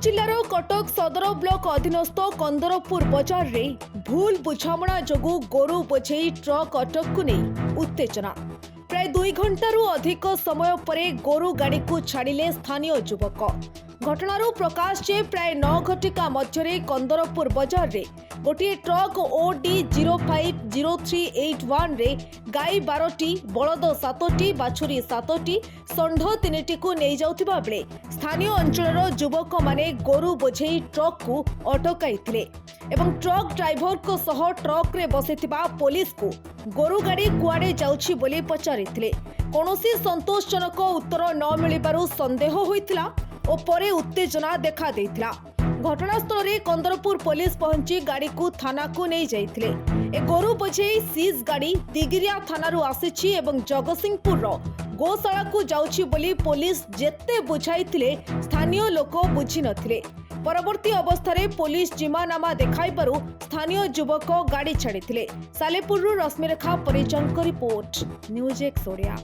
जिलार कटक सदर ब्लॉक अधीनस्थ कंदरपुर बजार रे भूल बुझामणा जोगु गोरु बोझेई ट्रक अटक को नहीं उत्तेजना। प्राय 2 घंटारू अधिक समय परे गोरु गाड़ी को छाड़िले स्थानीय युवक। घटनारू प्रकाश जे प्राय 9 घटिका मध्यरे कंदरपुर बजार रे गोटे ट्रक ओडी 050381 रे गाई 12टी, बलद 7टी, बाछुरी 7टी, षंढ 3टी को नहीं जाउथिबा बेले स्थानीय अंचलर युवक माने गोरु बोझेई ट्रक को अटकाइथिले एवं ट्रक ड्राइवर को सह ट्रक रे बसिथिबा पुलिस को गोरु गाड़ी कुआडे जाउछि बोली पचारिथिले। कोनोसी संतोषजनक उत्तर न मिलिबारु संदेह होइथिला और परे उत्तेजना देखा देइथिला। घटनास्थल रे कंदरपुर पुलिस पहुंची गाड़ी को थाना को नहीं जाइथिले। ए गोरु बोझेई सीज गाड़ी दिगिरिया थानारू आसीछि एवं जगतसिंहपुर रो गोशाला को जाउछि बोली पुलिस जेते बुझाइथिले स्थानीय लोक बुझी नथिले। परवर्ती अवस्था रे पुलिस जिमानामा देखाइबारु स्थानीय युवक गाड़ी छाड़िथिले। सालेपुररू रश्मिरेखा परिजनक रिपोर्ट, न्यूज एक्स ओडिया।